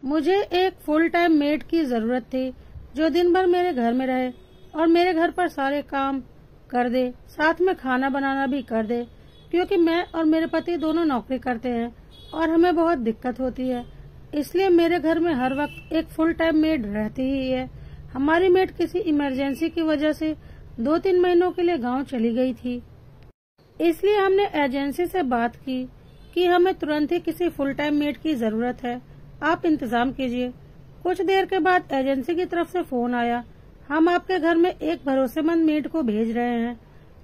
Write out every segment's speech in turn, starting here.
मुझे एक full time made की जरूरत थी जो दिन भर मेरे घर में रहे और मेरे घर पर सारे काम कर दे, साथ में खाना बनाना भी कर दे, क्योंकि मैं और मेरे पति दोनों नौकरी करते हैं और हमें बहुत दिक्कत होती है। इसलिए मेरे घर में हर वक्त एक फुल टाइम मेड रहती ही है। हमारी मेड किसी इमरजेंसी की वजह से 2-3 महीनों के लिए गांव चली गई थी। इसलिए हमने एजेंसी से बात की कि हमें तुरंत ही किसी फुल टाइम मेड की जरूरत है, आप इंतजाम कीजिए। कुछ देर के बाद एजेंसी की तरफ से फोन आया, हम आपके घर में एक भरोसेमंद मेड को भेज रहे हैं,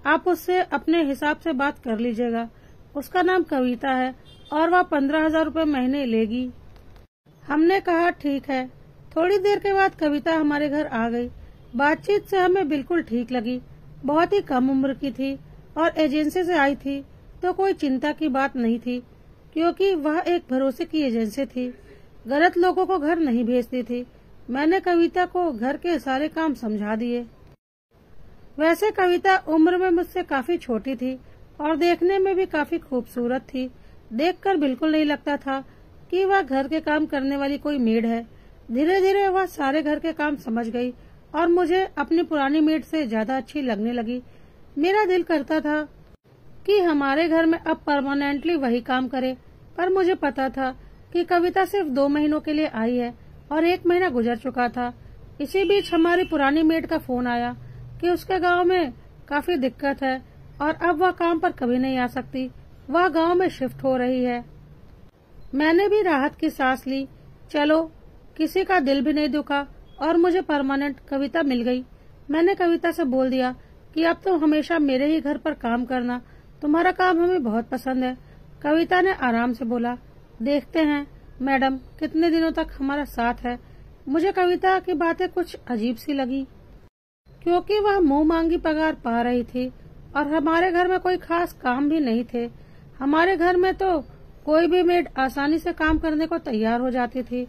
आप उससे अपने हिसाब से बात कर लीजिएगा। उसका नाम कविता है और वह 15,000 रूपए महीने लेगी। हमने कहा ठीक है। थोड़ी देर के बाद कविता हमारे घर आ गई। बातचीत से हमें बिल्कुल ठीक लगी। बहुत ही कम उम्र की थी और एजेंसी से आई थी तो कोई चिंता की बात नहीं थी, क्योंकि वह एक भरोसे की एजेंसी थी। गलत लोगों को घर नहीं भेजती थी। मैंने कविता को घर के सारे काम समझा दिए। वैसे कविता उम्र में मुझसे काफी छोटी थी और देखने में भी काफी खूबसूरत थी। देखकर बिल्कुल नहीं लगता था कि वह घर के काम करने वाली कोई मेड है। धीरे धीरे वह सारे घर के काम समझ गई और मुझे अपनी पुरानी मेड से ज्यादा अच्छी लगने लगी। मेरा दिल करता था कि हमारे घर में अब परमानेंटली वही काम करे, पर मुझे पता था कि कविता सिर्फ 2 महीनों के लिए आई है और 1 महीना गुजर चुका था। इसी बीच हमारी पुरानी मेड का फोन आया कि उसके गांव में काफी दिक्कत है और अब वह काम पर कभी नहीं आ सकती, वह गांव में शिफ्ट हो रही है। मैंने भी राहत की सांस ली। चलो, किसी का दिल भी नहीं दुखा और मुझे परमानेंट कविता मिल गई। मैंने कविता से बोल दिया कि अब तुम हमेशा मेरे ही घर पर काम करना, तुम्हारा काम हमें बहुत पसंद है। कविता ने आराम से बोला, देखते हैं मैडम कितने दिनों तक हमारा साथ है। मुझे कविता की बातें कुछ अजीब सी लगी, क्योंकि वह मुंह मांगी पगार पा रही थी और हमारे घर में कोई खास काम भी नहीं थे। हमारे घर में तो कोई भी मेड आसानी से काम करने को तैयार हो जाती थी,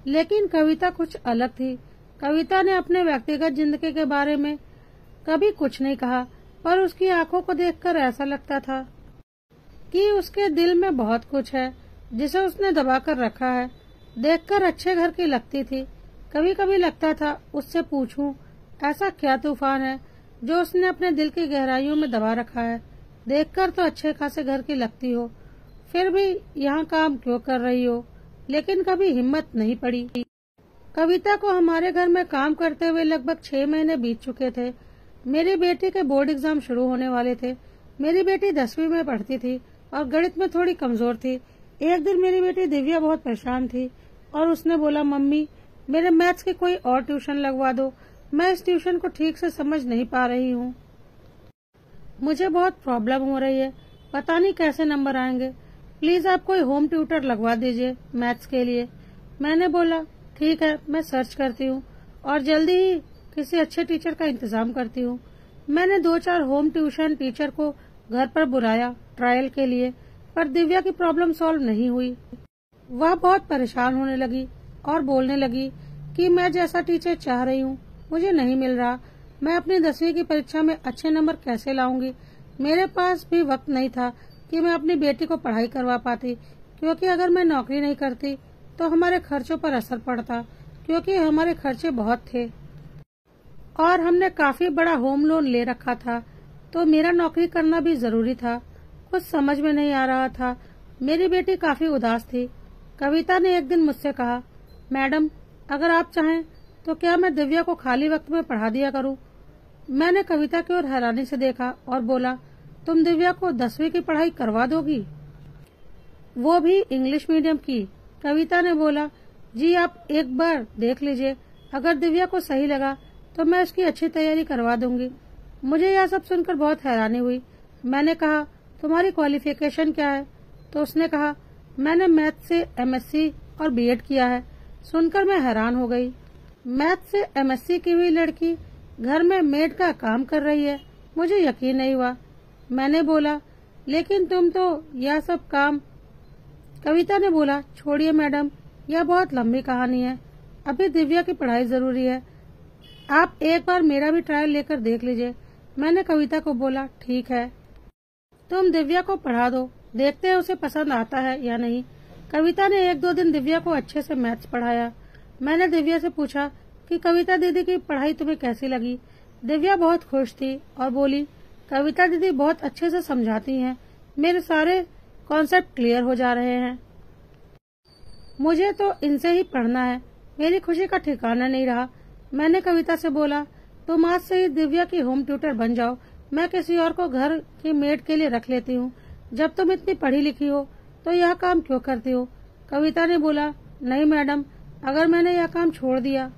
लेकिन कविता कुछ अलग थी। कविता ने अपने व्यक्तिगत जिंदगी के बारे में कभी कुछ नहीं कहा, पर उसकी आंखों को देखकर ऐसा लगता था कि उसके दिल में बहुत कुछ है जिसे उसने दबाकर रखा है। देखकर अच्छे घर की लगती थी। कभी कभी लगता था उससे पूछूं, ऐसा क्या तूफान है जो उसने अपने दिल की गहराइयों में दबा रखा है। देखकर तो अच्छे खासे घर की लगती हो, फिर भी यहाँ काम क्यों कर रही हो। लेकिन कभी हिम्मत नहीं पड़ी। कविता को हमारे घर में काम करते हुए लगभग 6 महीने बीत चुके थे। मेरी बेटी के बोर्ड एग्जाम शुरू होने वाले थे। मेरी बेटी 10वीं में पढ़ती थी और गणित में थोड़ी कमजोर थी। एक दिन मेरी बेटी दिव्या बहुत परेशान थी और उसने बोला, मम्मी मेरे मैथ्स की कोई और ट्यूशन लगवा दो, मैं इस ट्यूशन को ठीक से समझ नहीं पा रही हूँ, मुझे बहुत प्रॉब्लम हो रही है, पता नहीं कैसे नंबर आएंगे, प्लीज आप कोई होम ट्यूटर लगवा दीजिए मैथ्स के लिए। मैंने बोला ठीक है, मैं सर्च करती हूँ और जल्दी ही किसी अच्छे टीचर का इंतजाम करती हूँ। मैंने 2-4 होम ट्यूशन टीचर को घर पर बुलाया ट्रायल के लिए, पर दिव्या की प्रॉब्लम सॉल्व नहीं हुई। वह बहुत परेशान होने लगी और बोलने लगी कि मैं जैसा टीचर चाह रही हूँ मुझे नहीं मिल रहा, मैं अपनी 10वीं की परीक्षा में अच्छे नंबर कैसे लाऊंगी। मेरे पास भी वक्त नहीं था कि मैं अपनी बेटी को पढ़ाई करवा पाती, क्योंकि अगर मैं नौकरी नहीं करती तो हमारे खर्चों पर असर पड़ता, क्योंकि हमारे खर्चे बहुत थे और हमने काफी बड़ा होम लोन ले रखा था, तो मेरा नौकरी करना भी जरूरी था। कुछ समझ में नहीं आ रहा था। मेरी बेटी काफी उदास थी। कविता ने एक दिन मुझसे कहा, मैडम अगर आप चाहें तो क्या मैं दिव्या को खाली वक्त में पढ़ा दिया करूं। मैंने कविता की ओर हैरानी से देखा और बोला, तुम दिव्या को 10वीं की पढ़ाई करवा दोगी, वो भी इंग्लिश मीडियम की। कविता ने बोला, जी आप एक बार देख लीजिए, अगर दिव्या को सही लगा तो मैं उसकी अच्छी तैयारी करवा दूंगी। मुझे यह सब सुनकर बहुत हैरानी हुई। मैंने कहा, तुम्हारी क्वालिफिकेशन क्या है? तो उसने कहा, मैंने मैथ से एमएससी और बीएड किया है। सुनकर मैं हैरान हो गई। मैथ से एमएससी की हुई लड़की घर में मेड का काम कर रही है, मुझे यकीन नहीं हुआ। मैंने बोला, लेकिन तुम तो यह सब काम। कविता ने बोला, छोड़िए मैडम, यह बहुत लंबी कहानी है, अभी दिव्या की पढ़ाई जरूरी है, आप एक बार मेरा भी ट्रायल लेकर देख लीजिए। मैंने कविता को बोला, ठीक है, तुम दिव्या को पढ़ा दो, देखते हैं उसे पसंद आता है या नहीं। कविता ने 1-2 दिन दिव्या को अच्छे से मैथ्स पढ़ाया। मैंने दिव्या से पूछा कि कविता दीदी की पढ़ाई तुम्हें कैसी लगी। दिव्या बहुत खुश थी और बोली, कविता दीदी बहुत अच्छे से समझाती हैं, मेरे सारे कॉन्सेप्ट क्लियर हो जा रहे हैं। मुझे तो इनसे ही पढ़ना है। मेरी खुशी का ठिकाना नहीं रहा। मैंने कविता से बोला, तुम आज से ही दिव्या की होम ट्यूटर बन जाओ, मैं किसी और को घर की मेड के लिए रख लेती हूँ। जब तुम इतनी पढ़ी लिखी हो तो यह काम क्यों करती हो? कविता ने बोला, नहीं मैडम, अगर मैंने यह काम छोड़ दिया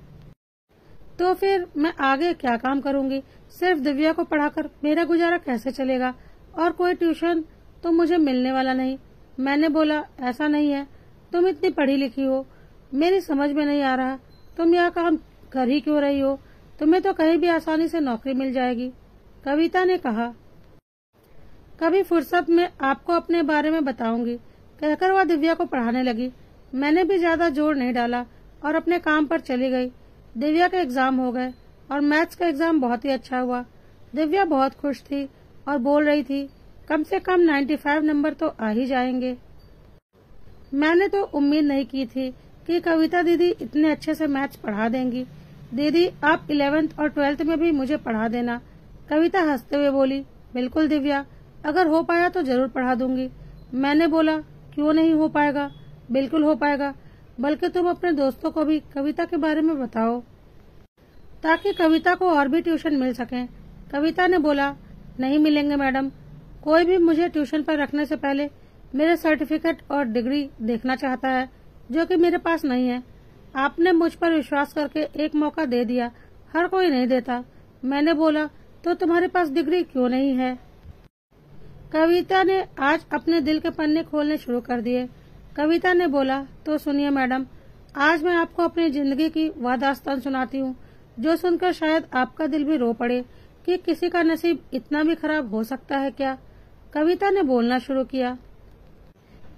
तो फिर मैं आगे क्या काम करूँगी? सिर्फ दिव्या को पढ़ाकर मेरा गुजारा कैसे चलेगा? और कोई ट्यूशन तो मुझे मिलने वाला नहीं। मैंने बोला, ऐसा नहीं है, तुम इतनी पढ़ी लिखी हो, मेरी समझ में नहीं आ रहा तुम यह काम कर ही क्यों रही हो? तुम्हें तो कहीं भी आसानी से नौकरी मिल जाएगी। कविता ने कहा, कभी फुर्सत में आपको अपने बारे में बताऊंगी। कहकर वह दिव्या को पढ़ाने लगी। मैंने भी ज्यादा जोर नहीं डाला और अपने काम पर चली गई। दिव्या के एग्जाम हो गए और मैथ्स का एग्जाम बहुत ही अच्छा हुआ। दिव्या बहुत खुश थी और बोल रही थी, कम से कम 95 नंबर तो आ ही जाएंगे। मैंने तो उम्मीद नहीं की थी कि कविता दीदी इतने अच्छे से मैथ्स पढ़ा देंगी। दीदी, आप 11th और 12th में भी मुझे पढ़ा देना। कविता हंसते हुए बोली, बिल्कुल दिव्या, अगर हो पाया तो जरूर पढ़ा दूंगी। मैंने बोला, क्यों नहीं हो पाएगा? बिल्कुल हो पाएगा, बल्कि तुम अपने दोस्तों को भी कविता के बारे में बताओ ताकि कविता को और भी ट्यूशन मिल सके। कविता ने बोला, नहीं मिलेंगे मैडम, कोई भी मुझे ट्यूशन पर रखने से पहले मेरे सर्टिफिकेट और डिग्री देखना चाहता है, जो कि मेरे पास नहीं है। आपने मुझ पर विश्वास करके एक मौका दे दिया, हर कोई नहीं देता। मैंने बोला, तो तुम्हारे पास डिग्री क्यों नहीं है? कविता ने आज अपने दिल के पन्ने खोलने शुरू कर दिए। कविता ने बोला, तो सुनिए मैडम, आज मैं आपको अपनी जिंदगी की वह दास्तान सुनाती हूँ जो सुनकर शायद आपका दिल भी रो पड़े कि किसी का नसीब इतना भी खराब हो सकता है क्या। कविता ने बोलना शुरू किया।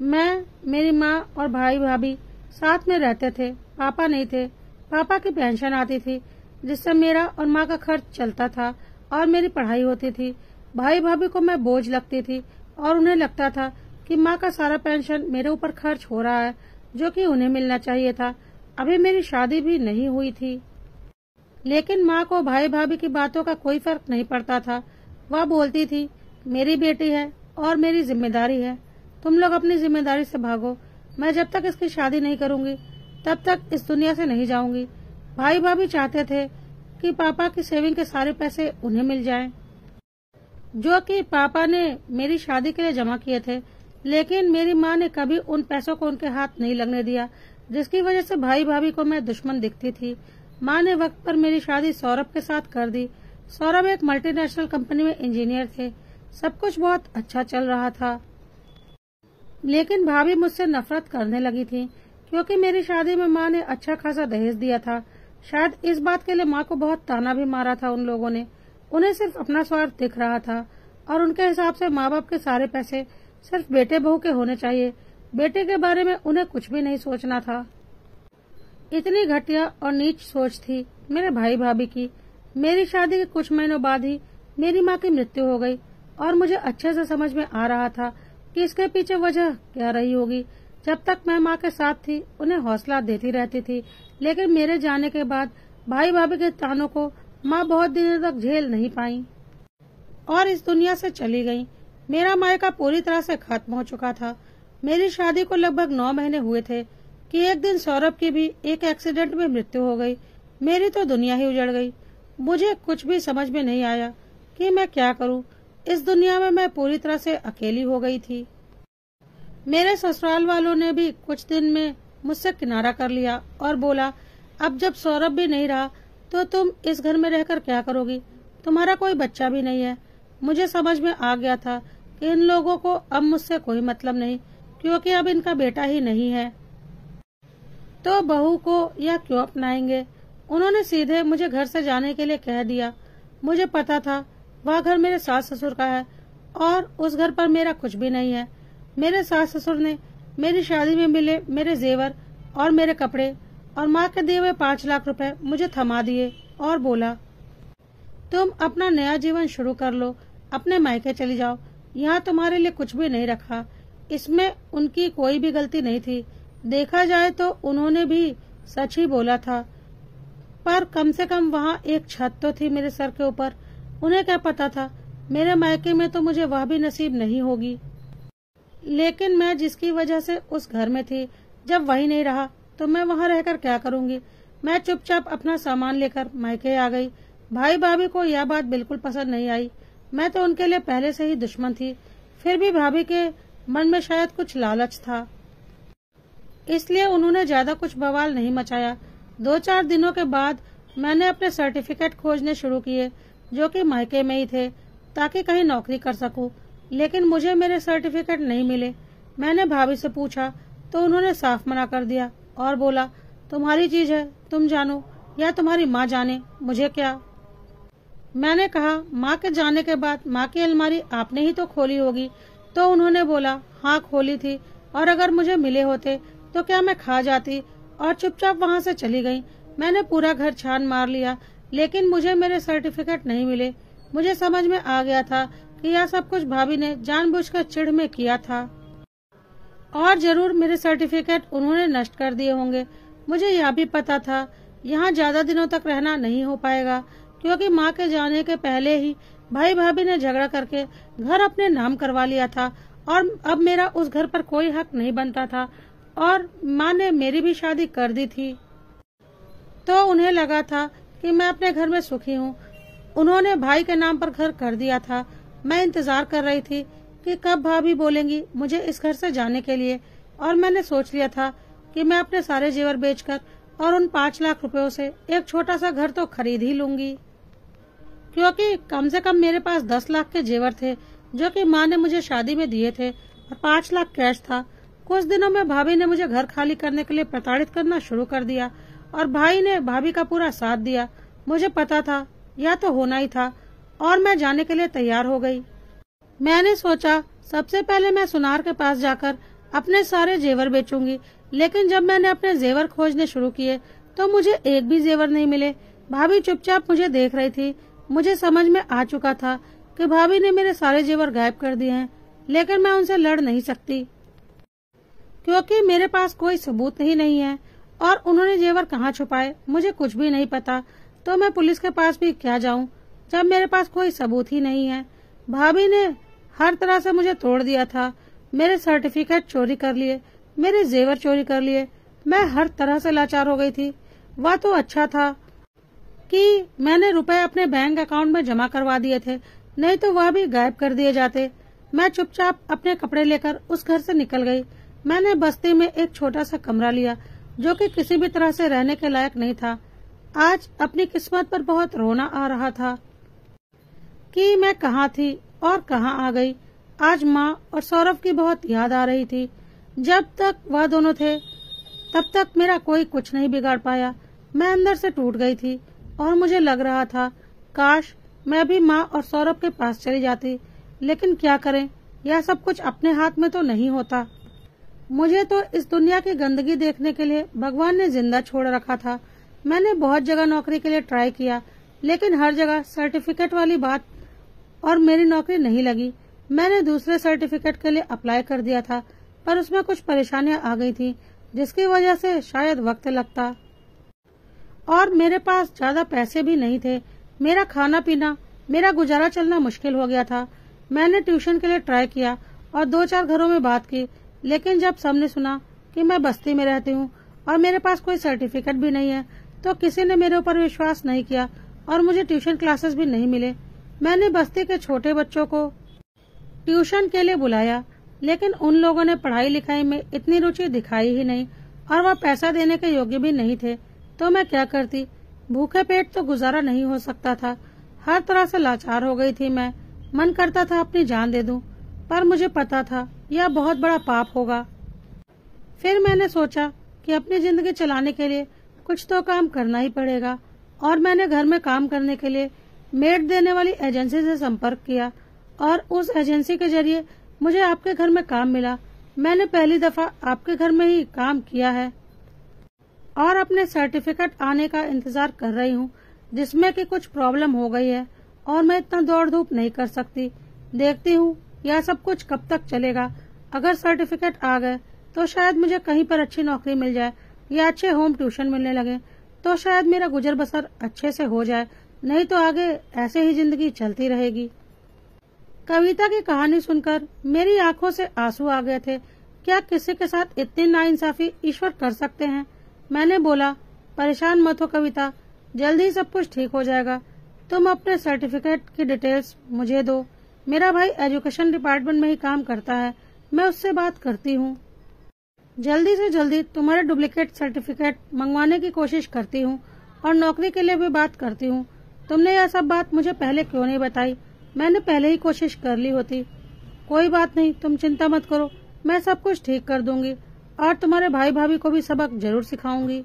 मैं, मेरी माँ और भाई भाभी साथ में रहते थे। पापा नहीं थे। पापा की पेंशन आती थी जिससे मेरा और माँ का खर्च चलता था और मेरी पढ़ाई होती थी। भाई भाभी को मैं बोझ लगती थी और उन्हें लगता था कि माँ का सारा पेंशन मेरे ऊपर खर्च हो रहा है, जो कि उन्हें मिलना चाहिए था। अभी मेरी शादी भी नहीं हुई थी, लेकिन माँ को भाई भाभी की बातों का कोई फर्क नहीं पड़ता था। वह बोलती थी, मेरी बेटी है और मेरी जिम्मेदारी है, तुम लोग अपनी जिम्मेदारी से भागो। मैं जब तक इसकी शादी नहीं करूंगी तब तक इस दुनिया से नहीं जाऊंगी। भाई भाभी चाहते थे कि पापा की सेविंग के सारे पैसे उन्हें मिल जाएं, जो कि पापा ने मेरी शादी के लिए जमा किए थे, लेकिन मेरी माँ ने कभी उन पैसों को उनके हाथ नहीं लगने दिया, जिसकी वजह से भाई भाभी को मैं दुश्मन दिखती थी। माँ ने वक्त पर मेरी शादी सौरभ के साथ कर दी। सौरभ एक मल्टीनेशनल कंपनी में इंजीनियर थे। सब कुछ बहुत अच्छा चल रहा था, लेकिन भाभी मुझसे नफरत करने लगी थी क्योंकि मेरी शादी में माँ ने अच्छा खासा दहेज दिया था। शायद इस बात के लिए माँ को बहुत ताना भी मारा था उन लोगों ने। उन्हें सिर्फ अपना स्वार्थ दिख रहा था और उनके हिसाब से माँ बाप के सारे पैसे सिर्फ बेटे बहू के होने चाहिए। बेटे के बारे में उन्हें कुछ भी नहीं सोचना था। इतनी घटिया और नीच सोच थी मेरे भाई भाभी की। मेरी शादी के कुछ महीनों बाद ही मेरी माँ की मृत्यु हो गई और मुझे अच्छे से समझ में आ रहा था कि इसके पीछे वजह क्या रही होगी। जब तक मैं माँ के साथ थी उन्हें हौसला देती रहती थी, लेकिन मेरे जाने के बाद भाई भाभी के तानों को माँ बहुत दिनों तक झेल नहीं पाई और इस दुनिया से चली गई। मेरा मायका पूरी तरह से खत्म हो चुका था। मेरी शादी को लगभग 9 महीने हुए थे कि एक दिन सौरभ की भी एक एक्सीडेंट में मृत्यु हो गई। मेरी तो दुनिया ही उजड़ गई। मुझे कुछ भी समझ में नहीं आया कि मैं क्या करूं। इस दुनिया में मैं पूरी तरह से अकेली हो गई थी। मेरे ससुराल वालों ने भी कुछ दिन में मुझसे किनारा कर लिया और बोला, अब जब सौरभ भी नहीं रहा तो तुम इस घर में रहकर क्या करोगी? तुम्हारा कोई बच्चा भी नहीं है। मुझे समझ में आ गया था कि इन लोगों को अब मुझसे कोई मतलब नहीं, क्योंकि अब इनका बेटा ही नहीं है तो बहू को यह क्यों अपनाएंगे। उन्होंने सीधे मुझे घर से जाने के लिए कह दिया। मुझे पता था वह घर मेरे सास ससुर का है और उस घर पर मेरा कुछ भी नहीं है। मेरे सास ससुर ने मेरी शादी में मिले मेरे जेवर और मेरे कपड़े और माँ के दिए हुए 5 लाख रुपए मुझे थमा दिए और बोला, तुम अपना नया जीवन शुरू कर लो, अपने मायके चली जाओ, यहाँ तुम्हारे लिए कुछ भी नहीं रखा। इसमें उनकी कोई भी गलती नहीं थी। देखा जाए तो उन्होंने भी सच ही बोला था, पर कम से कम वहाँ एक छत तो थी मेरे सर के ऊपर। उन्हें क्या पता था, मेरे मायके में तो मुझे वह भी नसीब नहीं होगी। लेकिन मैं जिसकी वजह से उस घर में थी, जब वही नहीं रहा तो मैं वहाँ रहकर क्या करूँगी। मैं चुपचाप अपना सामान लेकर मायके आ गई। भाई भाभी को यह बात बिल्कुल पसंद नहीं आई। मैं तो उनके लिए पहले से ही दुश्मन थी। फिर भी भाभी के मन में शायद कुछ लालच था, इसलिए उन्होंने ज्यादा कुछ बवाल नहीं मचाया। 2-4 दिनों के बाद मैंने अपने सर्टिफिकेट खोजने शुरू किए, जो कि मायके में ही थे, ताकि कहीं नौकरी कर सकूं। लेकिन मुझे मेरे सर्टिफिकेट नहीं मिले। मैंने भाभी से पूछा तो उन्होंने साफ मना कर दिया और बोला, तुम्हारी चीज है, तुम जानो या तुम्हारी माँ जाने, मुझे क्या। मैंने कहा, माँ के जाने के बाद माँ की अलमारी आपने ही तो खोली होगी। तो उन्होंने बोला, हाँ खोली थी, और अगर मुझे मिले होते तो क्या मैं खा जाती, और चुपचाप वहाँ से चली गई। मैंने पूरा घर छान मार लिया, लेकिन मुझे मेरे सर्टिफिकेट नहीं मिले। मुझे समझ में आ गया था कि यह सब कुछ भाभी ने जानबूझकर चिढ़ में किया था, और जरूर मेरे सर्टिफिकेट उन्होंने नष्ट कर दिए होंगे। मुझे यह भी पता था यहाँ ज्यादा दिनों तक रहना नहीं हो पाएगा, क्योंकि माँ के जाने के पहले ही भाई भाभी ने झगड़ा करके घर अपने नाम करवा लिया था, और अब मेरा उस घर पर कोई हक नहीं बनता था। और माँ ने मेरी भी शादी कर दी थी, तो उन्हें लगा था कि मैं अपने घर में सुखी हूँ। उन्होंने भाई के नाम पर घर कर दिया था। मैं इंतजार कर रही थी कि कब भाभी बोलेंगी मुझे इस घर से जाने के लिए, और मैंने सोच लिया था कि मैं अपने सारे जेवर बेचकर और उन 5 लाख रुपयों से एक छोटा सा घर तो खरीद ही लूंगी, क्योंकि कम से कम मेरे पास 10 लाख के जेवर थे, जो कि माँ ने मुझे शादी में दिए थे, और 5 लाख कैश था। कुछ दिनों में भाभी ने मुझे घर खाली करने के लिए प्रताड़ित करना शुरू कर दिया, और भाई ने भाभी का पूरा साथ दिया। मुझे पता था यह तो होना ही था, और मैं जाने के लिए तैयार हो गई। मैंने सोचा सबसे पहले मैं सुनार के पास जाकर अपने सारे जेवर बेचूंगी, लेकिन जब मैंने अपने जेवर खोजने शुरू किए तो मुझे एक भी जेवर नहीं मिले। भाभी चुपचाप मुझे देख रही थी। मुझे समझ में आ चुका था कि भाभी ने मेरे सारे जेवर गायब कर दिए हैं, लेकिन मैं उनसे लड़ नहीं सकती, क्योंकि मेरे पास कोई सबूत ही नहीं है, और उन्होंने जेवर कहाँ छुपाए मुझे कुछ भी नहीं पता। तो मैं पुलिस के पास भी क्या जाऊं, जब मेरे पास कोई सबूत ही नहीं है। भाभी ने हर तरह से मुझे तोड़ दिया था। मेरे सर्टिफिकेट चोरी कर लिए, मेरे जेवर चोरी कर लिए। मैं हर तरह से लाचार हो गई थी। वह तो अच्छा था कि मैंने रुपए अपने बैंक अकाउंट में जमा करवा दिए थे, नहीं तो वह भी गायब कर दिए जाते। मैं चुपचाप अपने कपड़े लेकर उस घर से निकल गई। मैंने बस्ती में एक छोटा सा कमरा लिया, जो कि किसी भी तरह से रहने के लायक नहीं था। आज अपनी किस्मत पर बहुत रोना आ रहा था कि मैं कहाँ थी और कहाँ आ गई। आज माँ और सौरभ की बहुत याद आ रही थी। जब तक वह दोनों थे तब तक मेरा कोई कुछ नहीं बिगाड़ पाया। मैं अंदर से टूट गई थी, और मुझे लग रहा था काश मैं भी माँ और सौरभ के पास चली जाती। लेकिन क्या करें, यह सब कुछ अपने हाथ में तो नहीं होता। मुझे तो इस दुनिया की गंदगी देखने के लिए भगवान ने जिंदा छोड़ रखा था। मैंने बहुत जगह नौकरी के लिए ट्राई किया, लेकिन हर जगह सर्टिफिकेट वाली बात और मेरी नौकरी नहीं लगी। मैंने दूसरे सर्टिफिकेट के लिए अप्लाई कर दिया था, पर उसमें कुछ परेशानियां आ गई थी, जिसकी वजह से शायद वक्त लगता, और मेरे पास ज्यादा पैसे भी नहीं थे। मेरा खाना पीना, मेरा गुजारा चलना मुश्किल हो गया था। मैंने ट्यूशन के लिए ट्राई किया और 2-4 घरों में बात की, लेकिन जब सबने सुना कि मैं बस्ती में रहती हूँ और मेरे पास कोई सर्टिफिकेट भी नहीं है, तो किसी ने मेरे ऊपर विश्वास नहीं किया और मुझे ट्यूशन क्लासेस भी नहीं मिले। मैंने बस्ती के छोटे बच्चों को ट्यूशन के लिए बुलाया, लेकिन उन लोगों ने पढ़ाई लिखाई में इतनी रुचि दिखाई ही नहीं, और वह पैसा देने के योग्य भी नहीं थे। तो मैं क्या करती, भूखे पेट तो गुजारा नहीं हो सकता था। हर तरह से लाचार हो गई थी मैं। मन करता था अपनी जान दे दूं, पर मुझे पता था यह बहुत बड़ा पाप होगा। फिर मैंने सोचा कि अपनी जिंदगी चलाने के लिए कुछ तो काम करना ही पड़ेगा, और मैंने घर में काम करने के लिए मेड देने वाली एजेंसी से संपर्क किया, और उस एजेंसी के जरिए मुझे आपके घर में काम मिला। मैंने पहली दफा आपके घर में ही काम किया है, और अपने सर्टिफिकेट आने का इंतजार कर रही हूँ, जिसमें कि कुछ प्रॉब्लम हो गई है, और मैं इतना दौड़ धूप नहीं कर सकती। देखती हूँ यह सब कुछ कब तक चलेगा। अगर सर्टिफिकेट आ गए तो शायद मुझे कहीं पर अच्छी नौकरी मिल जाए या अच्छे होम ट्यूशन मिलने लगे, तो शायद मेरा गुजर बसर अच्छे से हो जाए, नहीं तो आगे ऐसे ही जिंदगी चलती रहेगी। कविता की कहानी सुनकर मेरी आंखों से आंसू आ गए थे। क्या किसी के साथ इतनी नाइंसाफी ईश्वर कर सकते हैं? मैंने बोला, परेशान मत हो कविता, जल्दी सब कुछ ठीक हो जाएगा। तुम अपने सर्टिफिकेट की डिटेल्स मुझे दो। मेरा भाई एजुकेशन डिपार्टमेंट में ही काम करता है, मैं उससे बात करती हूँ। जल्दी से जल्दी तुम्हारे डुप्लीकेट सर्टिफिकेट मंगवाने की कोशिश करती हूँ और नौकरी के लिए भी बात करती हूँ। तुमने यह सब बात मुझे पहले क्यों नहीं बताई? मैंने पहले ही कोशिश कर ली होती। कोई बात नहीं, तुम चिंता मत करो, मैं सब कुछ ठीक कर दूंगी और तुम्हारे भाई भाभी को भी सबक जरूर सिखाऊंगी।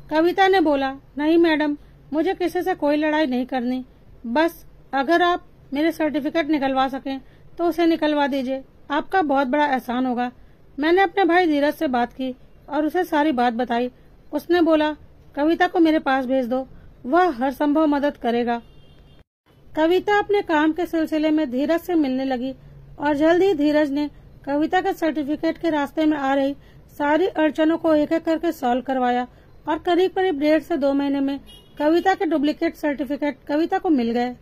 कविता ने बोला, नहीं मैडम, मुझे किसी से कोई लड़ाई नहीं करनी, बस अगर आप मेरे सर्टिफिकेट निकलवा सकें तो उसे निकलवा दीजिए, आपका बहुत बड़ा एहसान होगा। मैंने अपने भाई धीरज से बात की और उसे सारी बात बताई। उसने बोला, कविता को मेरे पास भेज दो, वह हर संभव मदद करेगा। कविता अपने काम के सिलसिले में धीरज से मिलने लगी और जल्द ही धीरज ने कविता के सर्टिफिकेट के रास्ते में आ रही सारी अड़चनों को एक एक करके सॉल्व करवाया और करीब करीब 1.5 से 2 महीने में कविता के डुप्लीकेट सर्टिफिकेट कविता को मिल गए,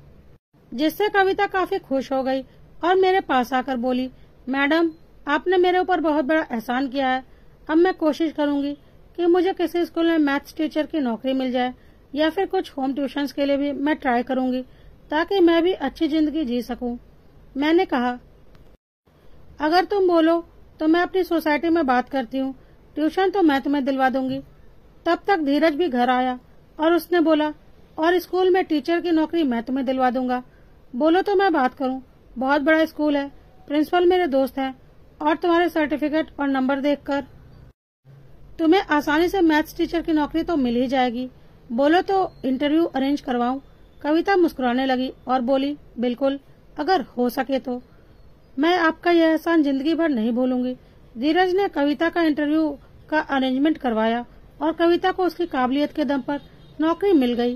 जिससे कविता काफी खुश हो गई और मेरे पास आकर बोली, मैडम, आपने मेरे ऊपर बहुत बड़ा एहसान किया है। अब मैं कोशिश करूंगी कि मुझे किसी स्कूल में मैथ्स टीचर की नौकरी मिल जाए या फिर कुछ होम ट्यूशंस के लिए भी मैं ट्राई करूंगी ताकि मैं भी अच्छी जिंदगी जी सकूं। मैंने कहा, अगर तुम बोलो तो मैं अपनी सोसाइटी में बात करती हूँ, ट्यूशन तो मैं तुम्हें दिलवा दूंगी। तब तक धीरज भी घर आया और उसने बोला, और स्कूल में टीचर की नौकरी मैं तुम्हें दिलवा दूंगा। बोलो तो मैं बात करूँ, बहुत बड़ा स्कूल है, प्रिंसिपल मेरे दोस्त हैं और तुम्हारे सर्टिफिकेट और नंबर देखकर तुम्हें आसानी से मैथ्स टीचर की नौकरी तो मिल ही जाएगी। बोलो तो इंटरव्यू अरेंज करवाऊं। कविता मुस्कुराने लगी और बोली, बिल्कुल, अगर हो सके तो। मैं आपका यह एहसान जिंदगी भर नहीं भूलूंगी। धीरज ने कविता का इंटरव्यू का अरेंजमेंट करवाया और कविता को उसकी काबिलियत के दम पर नौकरी मिल गई।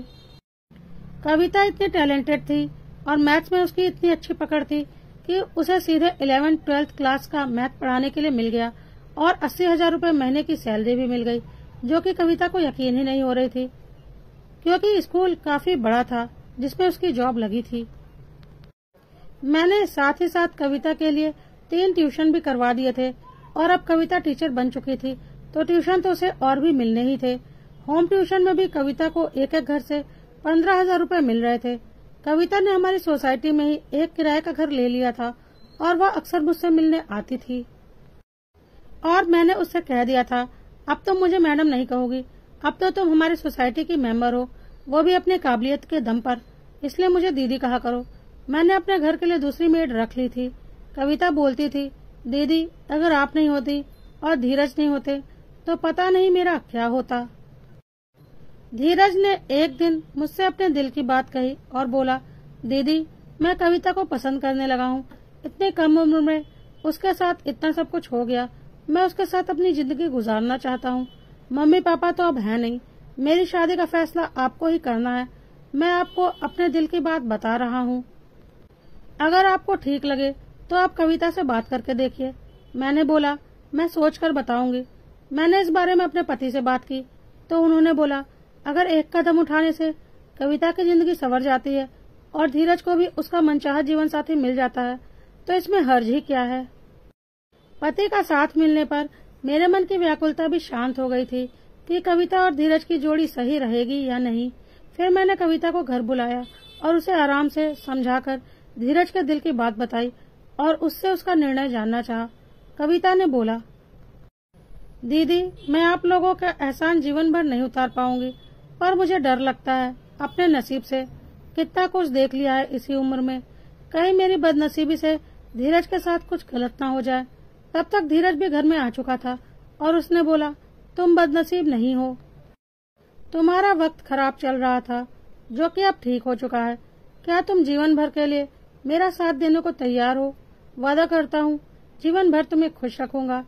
कविता इतनी टैलेंटेड थी और मैथ्स में उसकी इतनी अच्छी पकड़ थी कि उसे सीधे 11th-12th क्लास का मैथ पढ़ाने के लिए मिल गया और 80,000 रूपये महीने की सैलरी भी मिल गई, जो कि कविता को यकीन ही नहीं हो रही थी क्योंकि स्कूल काफी बड़ा था जिसमें उसकी जॉब लगी थी। मैंने साथ ही साथ कविता के लिए 3 ट्यूशन भी करवा दिए थे और अब कविता टीचर बन चुकी थी तो ट्यूशन तो उसे और भी मिलने ही थे। होम ट्यूशन में भी कविता को एक एक घर से 15,000 रूपये मिल रहे थे। कविता ने हमारी सोसाइटी में ही एक किराए का घर ले लिया था और वह अक्सर मुझसे मिलने आती थी और मैंने उससे कह दिया था, अब तुम मुझे मैडम नहीं कहोगी, अब तो तुम हमारी सोसाइटी की मेंबर हो, वो भी अपनी काबिलियत के दम पर, इसलिए मुझे दीदी कहा करो। मैंने अपने घर के लिए दूसरी मेड रख ली थी। कविता बोलती थी, दीदी, अगर आप नहीं होती और धीरज नहीं होते तो पता नहीं मेरा क्या होता। धीरज ने एक दिन मुझसे अपने दिल की बात कही और बोला, दीदी, मैं कविता को पसंद करने लगा हूँ। इतनी कम उम्र में उसके साथ इतना सब कुछ हो गया, मैं उसके साथ अपनी जिंदगी गुजारना चाहता हूँ। मम्मी पापा तो अब है नहीं, मेरी शादी का फैसला आपको ही करना है। मैं आपको अपने दिल की बात बता रहा हूँ, अगर आपको ठीक लगे तो आप कविता से बात करके देखिए। मैंने बोला, मैं सोच कर बताऊंगी। मैंने इस बारे में अपने पति से बात की तो उन्होंने बोला, अगर एक कदम उठाने से कविता की जिंदगी संवर जाती है और धीरज को भी उसका मनचाहा जीवन साथी मिल जाता है तो इसमें हर्ज ही क्या है। पति का साथ मिलने पर मेरे मन की व्याकुलता भी शांत हो गई थी कि कविता और धीरज की जोड़ी सही रहेगी या नहीं। फिर मैंने कविता को घर बुलाया और उसे आराम से समझाकर धीरज के दिल की बात बताई और उससे उसका निर्णय जानना चाहा। कविता ने बोला, दीदी, मैं आप लोगों का एहसान जीवन भर नहीं उतार पाऊंगी, पर मुझे डर लगता है अपने नसीब से। कितना कुछ देख लिया है इसी उम्र में, कहीं मेरी बदनसीबी से धीरज के साथ कुछ गलत ना हो जाए। तब तक धीरज भी घर में आ चुका था और उसने बोला, तुम बदनसीब नहीं हो, तुम्हारा वक्त खराब चल रहा था जो कि अब ठीक हो चुका है। क्या तुम जीवन भर के लिए मेरा साथ देने को तैयार हो? वादा करता हूँ जीवन भर तुम्हें खुश रखूंगा।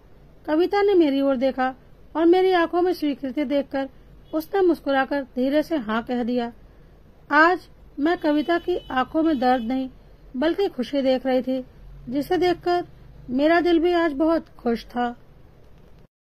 कविता ने मेरी ओर देखा और मेरी आंखों में स्वीकृति देखकर उसने मुस्कुराकर धीरे से हाँ कह दिया। आज मैं कविता की आंखों में दर्द नहीं बल्कि खुशी देख रही थी, जिसे देखकर मेरा दिल भी आज बहुत खुश था।